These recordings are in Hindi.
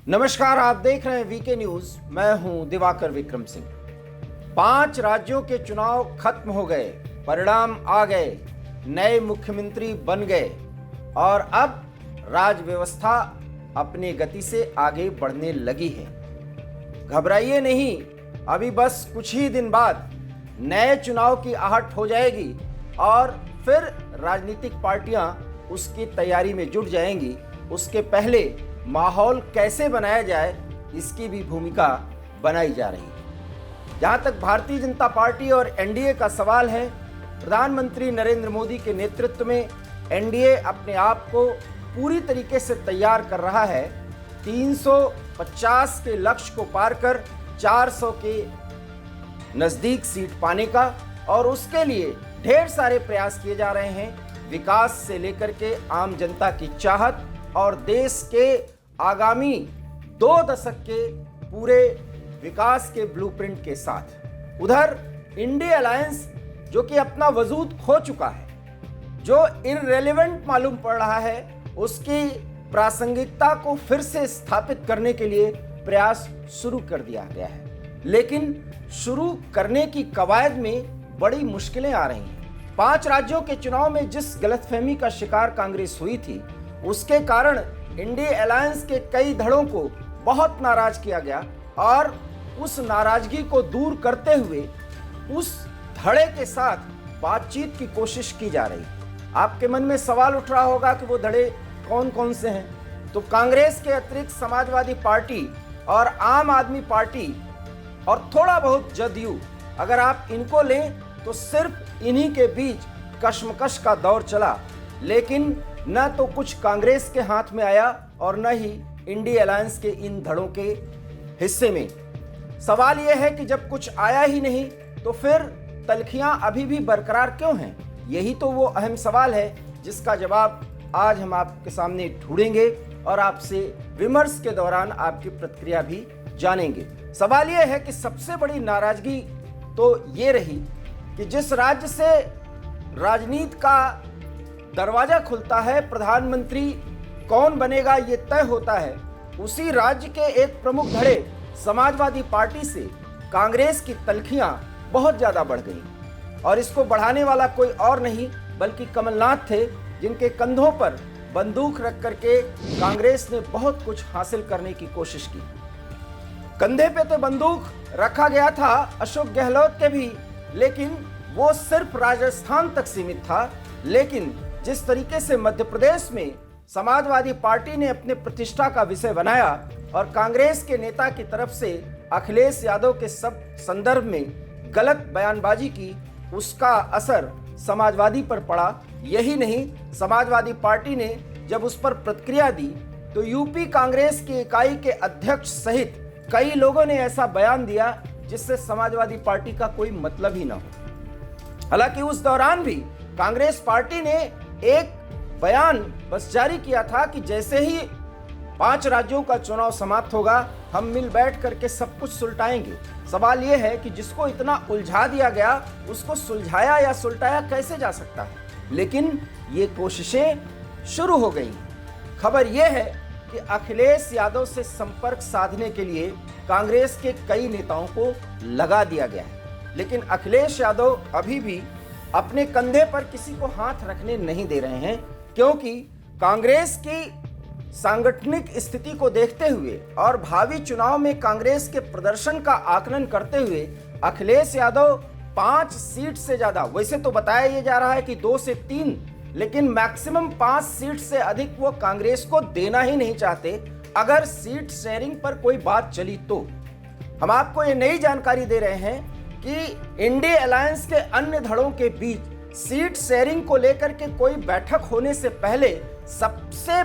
नमस्कार, आप देख रहे हैं वीके न्यूज। मैं हूं दिवाकर विक्रम सिंह। 5 राज्यों के चुनाव खत्म हो गए, परिणाम आ गए, नए मुख्यमंत्री बन गए और अब राज व्यवस्था अपनी गति से आगे बढ़ने लगी है। घबराइए नहीं, अभी बस कुछ ही दिन बाद नए चुनाव की आहट हो जाएगी और फिर राजनीतिक पार्टियां उसकी तैयारी में जुट जाएंगी। उसके पहले माहौल कैसे बनाया जाए, इसकी भी भूमिका बनाई जा रही है। जहां तक भारतीय जनता पार्टी और एनडीए का सवाल है, प्रधानमंत्री नरेंद्र मोदी के नेतृत्व में एनडीए अपने आप को पूरी तरीके से तैयार कर रहा है 350 के लक्ष्य को पार कर 400 के नजदीक सीट पाने का, और उसके लिए ढेर सारे प्रयास किए जा रहे हैं, विकास से लेकर के आम जनता की चाहत और देश के आगामी 2 दशक के पूरे विकास के ब्लूप्रिंट के साथ। उधर इंडिया अलायंस जो कि अपना वजूद खो चुका है, जो इररिलेवेंट मालूम पड़ रहा है, उसकी प्रासंगिकता को फिर से स्थापित करने के लिए प्रयास शुरू कर दिया गया है। लेकिन शुरू करने की कवायद में बड़ी मुश्किलें आ रही हैं। 5 राज्यों के चुनाव में जिस गलतफहमी का शिकार कांग्रेस हुई थी, उसके कारण इंडिया अलायंस के कई धड़ों को बहुत नाराज किया गया और उस नाराजगी को दूर करते हुए उस धड़े के साथ बातचीत की कोशिश की जा रही है। आपके मन में सवाल उठ रहा होगा कि वो धड़े कौन कौन से हैं। तो कांग्रेस के अतिरिक्त समाजवादी पार्टी और आम आदमी पार्टी और थोड़ा बहुत जदयू, अगर आप इनको लें तो सिर्फ इन्हीं के बीच कशमकश का दौर चला। लेकिन न तो कुछ कांग्रेस के हाथ में आया और न ही इंडिया अलायंस के इन धड़ों के हिस्से में। सवाल यह है कि जब कुछ आया ही नहीं तो फिर तल्खियां अभी भी बरकरार क्यों हैं? यही तो वो अहम सवाल है जिसका जवाब आज हम आपके सामने ढूंढेंगे और आपसे विमर्श के दौरान आपकी प्रतिक्रिया भी जानेंगे। सवाल यह है कि सबसे बड़ी नाराजगी तो ये रही कि जिस राज्य से राजनीति का दरवाजा खुलता है, प्रधानमंत्री कौन बनेगा ये तय होता है, उसी राज्य के एक प्रमुख धड़े समाजवादी पार्टी से कांग्रेस की तल्खियां बहुत ज्यादा बढ़ गई। और इसको बढ़ाने वाला कोई और नहीं बल्कि कमलनाथ थे, जिनके कंधों पर बंदूक रख करके कांग्रेस ने बहुत कुछ हासिल करने की कोशिश की। कंधे पे तो बंदूक रखा गया था अशोक गहलोत के भी, लेकिन वो सिर्फ राजस्थान तक सीमित था। लेकिन जिस तरीके से मध्य प्रदेश में समाजवादी पार्टी ने अपने प्रतिष्ठा का विषय बनाया और कांग्रेस के नेता की तरफ से अखिलेश यादव के सब संदर्भ में गलत बयानबाजी की, उसका असर समाजवादी पर पड़ा। यही नहीं, समाजवादी पार्टी ने जब उस पर प्रतिक्रिया दी तो यूपी कांग्रेस की इकाई के अध्यक्ष सहित कई लोगों ने ऐसा बयान दिया जिससे समाजवादी पार्टी का कोई मतलब ही ना हो। हालांकि उस दौरान भी कांग्रेस पार्टी ने एक बयान बस जारी किया था कि जैसे ही 5 राज्यों का चुनाव समाप्त होगा, हम मिल बैठ करके सब कुछ सुलटाएंगे। सवाल यह है कि जिसको इतना उलझा दिया गया, उसको सुलझाया या सुलटाया कैसे जा सकता है? लेकिन ये कोशिशें शुरू हो गई। खबर यह है कि अखिलेश यादव से संपर्क साधने के लिए कांग्रेस के कई नेताओं को लगा दिया गया है, लेकिन अखिलेश यादव अभी भी अपने कंधे पर किसी को हाथ रखने नहीं दे रहे हैं, क्योंकि कांग्रेस की सांगठनिक स्थिति को देखते हुए और भावी चुनाव में कांग्रेस के प्रदर्शन का आकलन करते हुए अखिलेश यादव 5 सीट से ज्यादा, वैसे तो बताया ये जा रहा है कि 2 से 3, लेकिन मैक्सिमम 5 सीट से अधिक वो कांग्रेस को देना ही नहीं चाहते अगर सीट शेयरिंग पर कोई बात चली तो। हम आपको ये नई जानकारी दे रहे हैं कि इंडिया अलायंस के अन्य धड़ों के बीच सीट शेयरिंग को लेकर के कोई बैठक होने से पहले सबसे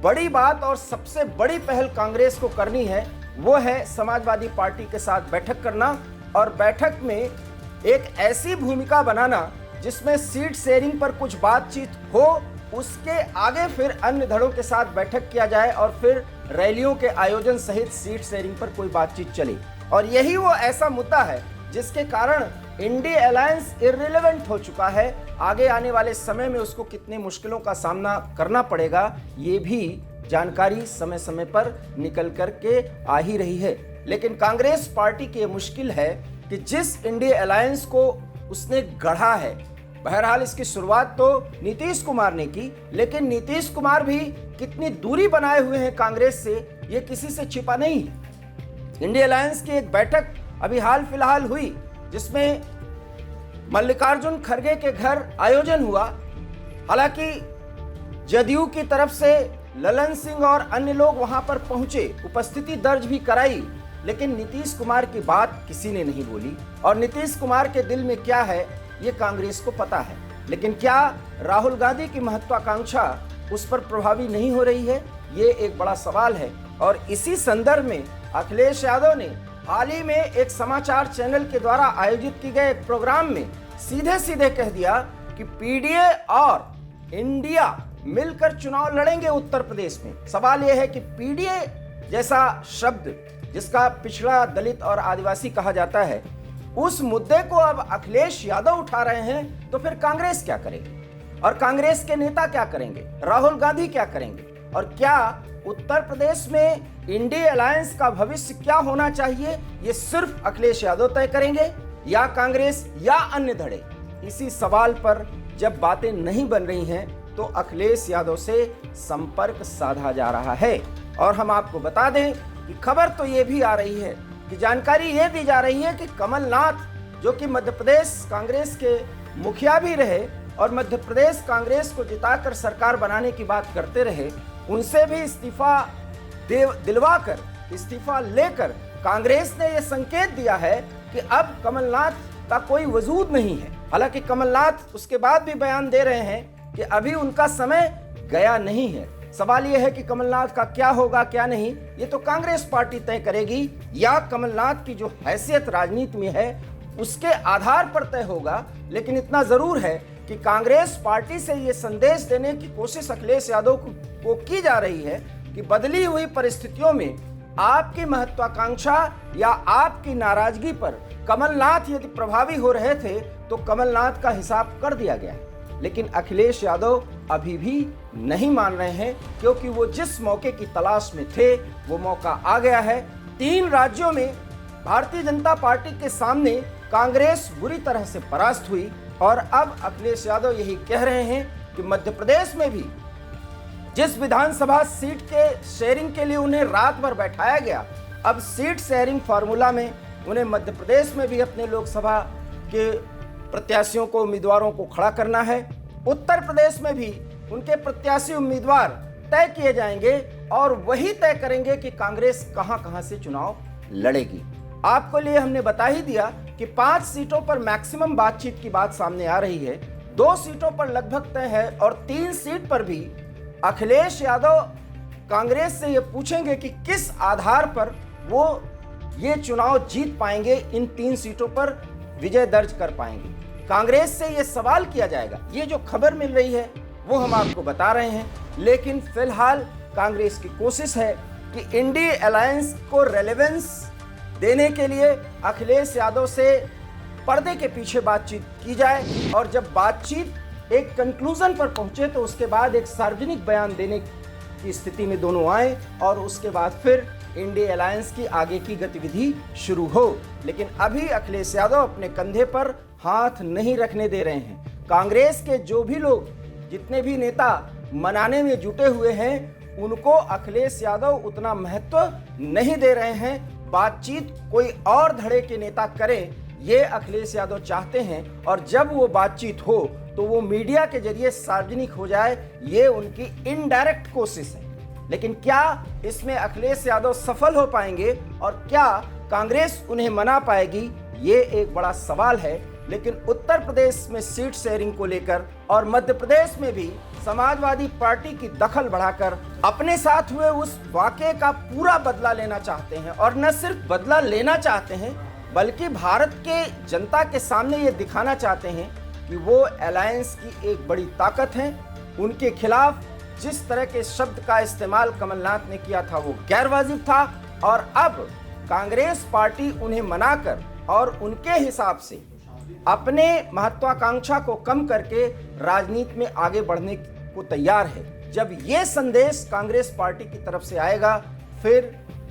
बड़ी बात और सबसे बड़ी पहल कांग्रेस को करनी है, वो है समाजवादी पार्टी के साथ बैठक करना और बैठक में एक ऐसी भूमिका बनाना जिसमें सीट शेयरिंग पर कुछ बातचीत हो, उसके आगे फिर अन्य धड़ों के साथ बैठक किया जाए और फिर रैलियों के आयोजन सहित सीट शेयरिंग पर कोई बातचीत चले। और यही वो ऐसा मुद्दा है जिसके कारण इंडिया अलायंस इररिलेवेंट हो चुका है। आगे आने वाले समय में उसको कितनी मुश्किलों का सामना करना पड़ेगा, ये भी जानकारी समय समय पर निकल कर के आ ही रही है। लेकिन कांग्रेस पार्टी की ये मुश्किल है कि जिस इंडिया अलायंस को उसने गढ़ा है, बहरहाल इसकी शुरुआत तो नीतीश कुमार ने की, लेकिन नीतीश कुमार भी कितनी दूरी बनाए हुए हैं कांग्रेस से, ये किसी से छिपा नहीं है। इंडिया अलायंस की एक बैठक अभी हाल फिलहाल हुई जिसमें मल्लिकार्जुन खड़गे के घर आयोजन हुआ। हालांकि जदयू की तरफ से ललन सिंह और अन्य लोग वहां पर पहुंचे, उपस्थिति दर्ज भी कराई, लेकिन नीतीश कुमार की बात किसी ने नहीं बोली। और नीतीश कुमार के दिल में क्या है ये कांग्रेस को पता है, लेकिन क्या राहुल गांधी की महत्वाकांक्षा उस पर प्रभावी नहीं हो रही है, ये एक बड़ा सवाल है। और इसी संदर्भ में अखिलेश यादव ने हाल ही में एक समाचार चैनल के द्वारा आयोजित किए गए एक प्रोग्राम में सीधे सीधे कह दिया कि पीडीए और इंडिया मिलकर चुनाव लड़ेंगे उत्तर प्रदेश में। सवाल यह है कि पीडीए जैसा शब्द जिसका पिछड़ा, दलित और आदिवासी कहा जाता है, उस मुद्दे को अब अखिलेश यादव उठा रहे हैं, तो फिर कांग्रेस क्या करेगी और कांग्रेस के नेता क्या करेंगे, राहुल गांधी क्या करेंगे, और क्या उत्तर प्रदेश में इंडिया अलायंस का भविष्य क्या होना चाहिए, ये सिर्फ अखिलेश यादव तय करेंगे या कांग्रेस या अन्य धड़े। इसी सवाल पर जब बातें नहीं बन रही हैं तो अखिलेश यादव से संपर्क साधा जा रहा है। और हम आपको बता दें कि खबर तो ये भी आ रही है कि जानकारी ये दी जा रही है कि कमलनाथ, जो कि मध्य प्रदेश कांग्रेस के मुखिया भी रहे और मध्य प्रदेश कांग्रेस को जिताकर सरकार बनाने की बात करते रहे, उनसे भी इस्तीफा दिलवाकर, इस्तीफा लेकर कांग्रेस ने यह संकेत दिया है कि अब कमलनाथ का कोई वजूद नहीं है। हालांकि कमलनाथ उसके बाद भी बयान दे रहे हैं कि अभी उनका समय गया नहीं है। सवाल यह है कि कमलनाथ का क्या होगा क्या नहीं, ये तो कांग्रेस पार्टी तय करेगी, या कमलनाथ की जो हैसियत राजनीति में है उसके आधार पर तय होगा। लेकिन इतना जरूर है कि कांग्रेस पार्टी से ये संदेश देने की कोशिश अखिलेश यादव को की जा रही है कि बदली हुई परिस्थितियों में आपकी महत्वाकांक्षा या आपकी नाराजगी पर कमलनाथ यदि प्रभावी हो रहे थे तो कमलनाथ का हिसाब कर दिया गया। लेकिन अखिलेश यादव अभी भी नहीं मान रहे हैं, क्योंकि वो जिस मौके की तलाश में थे वो मौका आ गया है। 3 राज्यों में भारतीय जनता पार्टी के सामने कांग्रेस बुरी तरह से परास्त हुई और अब अखिलेश यादव यही कह रहे हैं कि मध्य प्रदेश में भी जिस विधानसभा सीट के शेयरिंग के लिए उन्हें रात भर बैठाया गया, अब सीट शेयरिंग फार्मूला में उन्हें मध्य प्रदेश में भी अपने लोकसभा के प्रत्याशियों को, उम्मीदवारों को खड़ा करना है। उत्तर प्रदेश में भी उनके प्रत्याशी उम्मीदवार तय किए जाएंगे और वही तय करेंगे कि कांग्रेस कहां से चुनाव लड़ेगी। आपको लिए हमने बता ही दिया कि 5 सीटों पर मैक्सिमम बातचीत की बात सामने आ रही है, 2 सीटों पर लगभग तय है और 3 सीट पर भी अखिलेश यादव कांग्रेस से ये पूछेंगे कि किस आधार पर वो ये चुनाव जीत पाएंगे, इन 3 सीटों पर विजय दर्ज कर पाएंगे। कांग्रेस से ये सवाल किया जाएगा। ये जो खबर मिल रही है वो हम आपको बता रहे हैं, लेकिन फिलहाल कांग्रेस की कोशिश है कि इंडिया अलायंस को रेलेवेंस देने के लिए अखिलेश यादव से पर्दे के पीछे बातचीत की जाए और जब बातचीत एक कंक्लूजन पर पहुंचे तो उसके बाद एक सार्वजनिक बयान देने की स्थिति में दोनों आए और उसके बाद फिर इंडिया अलायंस की आगे की गतिविधि शुरू हो। लेकिन अभी अखिलेश यादव अपने कंधे पर हाथ नहीं रखने दे रहे हैं। कांग्रेस के जो भी लोग, जितने भी नेता मनाने में जुटे हुए हैं, उनको अखिलेश यादव उतना महत्व नहीं दे रहे हैं। बातचीत कोई और धड़े के नेता करें, ये अखिलेश यादव चाहते हैं और जब वो बातचीत हो तो वो मीडिया के जरिए सार्वजनिक हो जाए, ये उनकी इनडायरेक्ट कोशिश है। लेकिन क्या इसमें अखिलेश यादव सफल हो पाएंगे और क्या कांग्रेस उन्हें मना पाएगी, ये एक बड़ा सवाल है। लेकिन उत्तर प्रदेश में सीट शेयरिंग को लेकर और मध्य प्रदेश में भी समाजवादी पार्टी की दखल बढ़ाकर अपने साथ हुए उस वाकये का पूरा बदला लेना चाहते हैं और न सिर्फ बदला लेना चाहते हैं बल्कि भारत के जनता के सामने ये दिखाना चाहते हैं कि वो अलायंस की एक बड़ी ताकत है। उनके खिलाफ जिस तरह के शब्द का इस्तेमाल कमलनाथ ने किया था वो गैर वाजिब था और अब कांग्रेस पार्टी उन्हें मनाकर और उनके हिसाब से अपने महत्वाकांक्षा को कम करके राजनीति में आगे बढ़ने को तैयार है। जब ये संदेश कांग्रेस पार्टी की तरफ से आएगा, फिर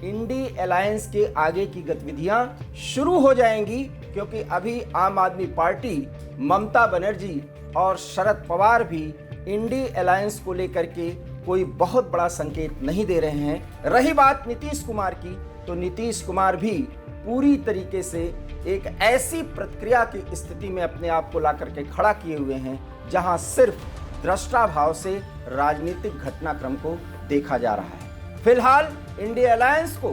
इंडी अलायंस के आगे की गतिविधियां शुरू हो जाएंगी, क्योंकि अभी आम आदमी पार्टी, ममता बनर्जी और शरद पवार भी इंडी अलायंस को लेकर के कोई बहुत बड़ा संकेत नहीं दे रहे हैं। रही बात नीतीश कुमार की, तो नीतीश कुमार भी पूरी तरीके से एक ऐसी प्रतिक्रिया की स्थिति में अपने आप को ला करके खड़ा किए हुए हैं जहां सिर्फ दृष्टा भाव से राजनीतिक घटनाक्रम को देखा जा रहा है। फिलहाल इंडिया अलायंस को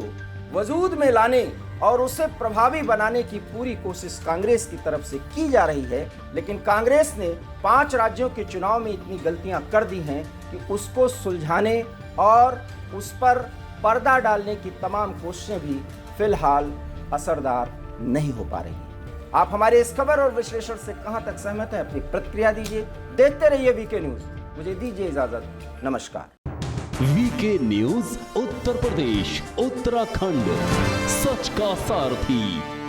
वजूद में लाने और उसे प्रभावी बनाने की पूरी कोशिश कांग्रेस की तरफ से की जा रही है, लेकिन कांग्रेस ने 5 राज्यों के चुनाव में इतनी गलतियां कर दी हैं कि उसको सुलझाने और उस पर पर्दा डालने की तमाम कोशिशें भी फिलहाल असरदार नहीं हो पा रही हैं। आप हमारे इस खबर और विश्लेषण से कहां तक सहमत हैं, अपनी प्रतिक्रिया दीजिए। देखते रहिए वीके न्यूज। मुझे दीजिए इजाजत, नमस्कार। वीके न्यूज उत्तर प्रदेश उत्तराखंड, सच का सारथी।